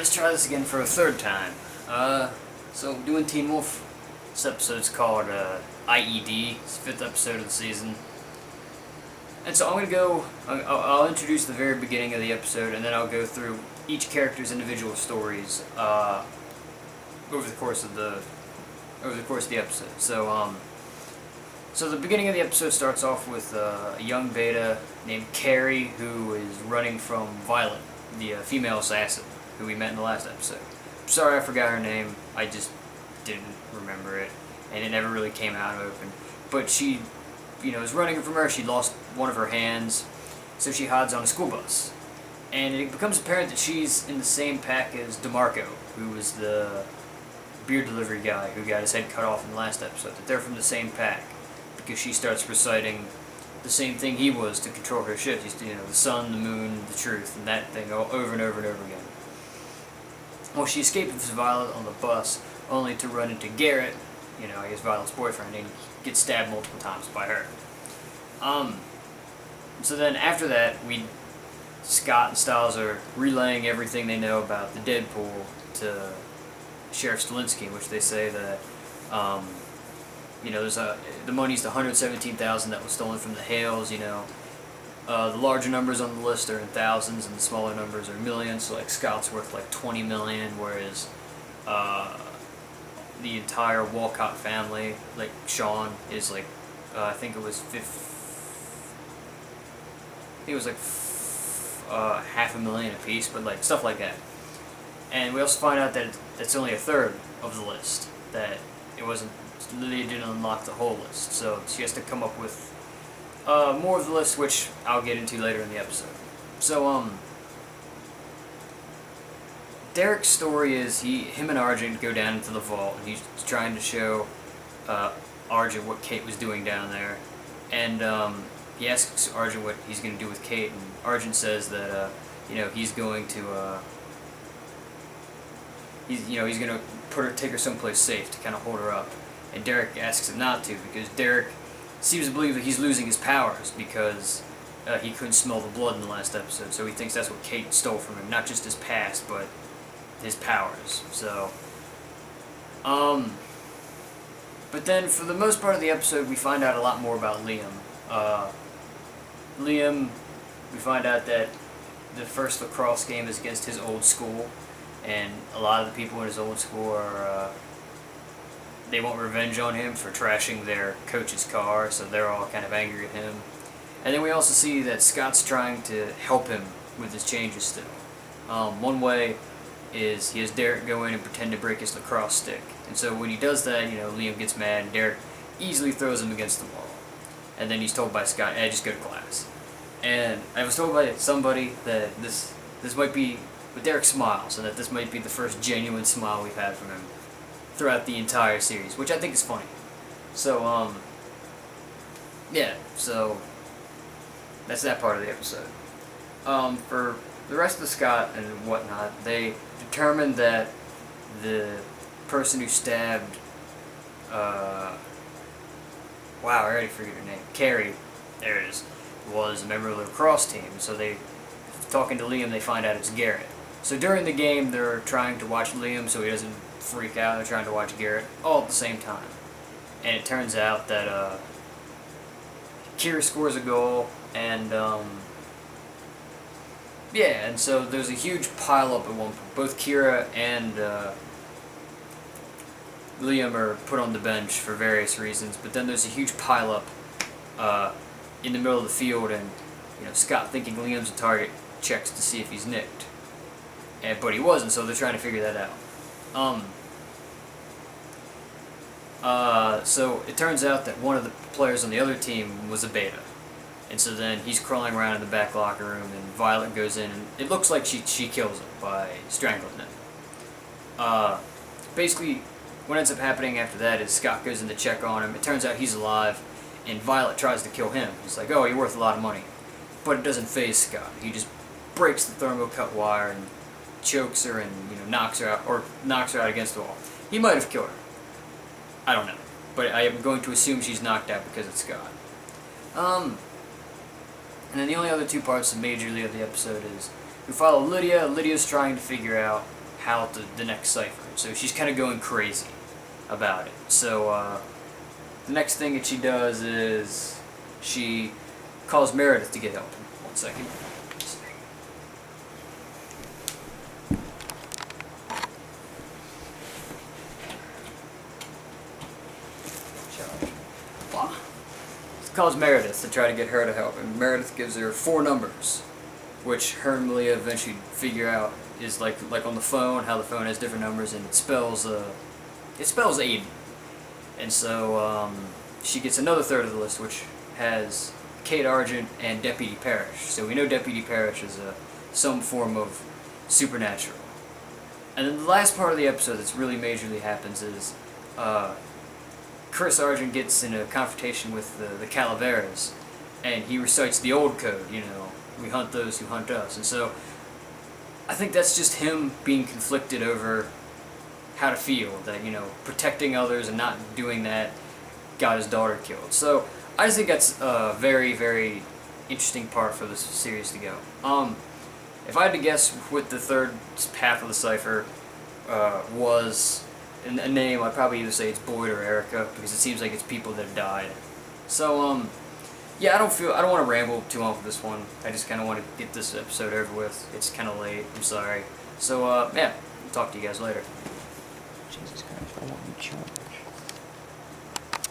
let's try this again for a third time. So doing Teen Wolf. This episode's called I.E.D. It's the 5th episode of the season. And so I'm gonna go. I'll introduce the very beginning of the episode, and then I'll go through each character's individual stories over the course of the episode. So the beginning of the episode starts off with a young beta named Carrie who is running from Violet, the female assassin who we met in the last episode. Sorry, I forgot her name. I just didn't remember it, and it never really came out open. But she, is running from her. She lost one of her hands, so she hides on a school bus. And it becomes apparent that she's in the same pack as DeMarco, who was the beer delivery guy who got his head cut off in the last episode. That they're from the same pack, because she starts reciting the same thing he was to control her ship. The sun, the moon, the truth, and that thing over and over and over again. Well, she escapes with Violet on the bus, only to run into Garrett, I guess Violet's boyfriend, and gets stabbed multiple times by her. So then after that, Scott and Stiles are relaying everything they know about the Deadpool to Sheriff Stilinski, in which they say that, there's the money's the $117,000 that was stolen from the Hales. The larger numbers on the list are in thousands, and the smaller numbers are millions. So like Scott's worth like 20 million, whereas the entire Walcott family, like Sean, is like I think it was $500,000 a piece, but like stuff like that. And we also find out that that's only a third of the list. That it wasn't. Lydia didn't unlock the whole list, so she has to come up with more of the list, which I'll get into later in the episode. So, Derek's story is him and Argent go down into the vault, and he's trying to show Argent what Kate was doing down there, and he asks Argent what he's going to do with Kate, and Argent says that he's going to he's going to take her someplace safe to kind of hold her up, and Derek asks him not to, because Derek seems to believe that he's losing his powers because he couldn't smell the blood in the last episode, so he thinks that's what Kate stole from him, not just his past, but his powers. So, but then for the most part of the episode, we find out a lot more about Liam. Liam, we find out that the first lacrosse game is against his old school, and a lot of the people in his old school are they want revenge on him for trashing their coach's car, so they're all kind of angry at him. And then we also see that Scott's trying to help him with his changes still. One way is he has Derek go in and pretend to break his lacrosse stick. And so when he does that, Liam gets mad, and Derek easily throws him against the wall. And then he's told by Scott, just go to class. And I was told by somebody that this might be, but Derek smiles, and that this might be the first genuine smile we've had from him throughout the entire series, which I think is funny. So, yeah, so that's that part of the episode. For the rest of Scott and whatnot, they determined that the person who stabbed, wow, I already forget her name, Carrie, there it is, was a member of the lacrosse team. So talking to Liam, they find out it's Garrett. So during the game, they're trying to watch Liam so he doesn't freak out. They're trying to watch Garrett all at the same time. And it turns out that Kira scores a goal, and and so there's a huge pileup at one point. Both Kira and Liam are put on the bench for various reasons, but then there's a huge pileup in the middle of the field, and Scott, thinking Liam's a target, checks to see if he's nicked, but he wasn't, so they're trying to figure that out. So it turns out that one of the players on the other team was a beta. And so then he's crawling around in the back locker room, and Violet goes in, and it looks like she kills him by strangling him. Basically, what ends up happening after that is Scott goes in to check on him. It turns out he's alive, and Violet tries to kill him. He's like, oh, you're worth a lot of money. But it doesn't faze Scott. He just breaks the thermocut wire and chokes her and knocks her out against the wall. He might have killed her. I don't know, but I am going to assume she's knocked out because it's Scott. And then the only other two parts majorly of the episode is we follow Lydia. Lydia's trying to figure out how the next cipher. So she's kind of going crazy about it. So the next thing that she does is she calls Meredith to get help. 1 second. Calls Meredith to try to get her to help, and Meredith gives her 4 numbers, which her and Malia eventually figure out is like on the phone, how the phone has different numbers, and it spells I.E.D. And so she gets another third of the list, which has Kate Argent and Deputy Parrish. So we know Deputy Parrish is some form of supernatural. And then the last part of the episode that's really majorly happens is Chris Argent gets in a confrontation with the Calaveras, and he recites the old code, we hunt those who hunt us. And so I think that's just him being conflicted over how to feel, that, protecting others and not doing that got his daughter killed. So I just think that's a very, very interesting part for this series to go. If I had to guess what the third half of the cipher was a name, I'd probably either say it's Boyd or Erica, because it seems like it's people that have died. So, yeah, I don't want to ramble too long for this one. I just kind of want to get this episode over with. It's kind of late. I'm sorry. So, yeah, talk to you guys later.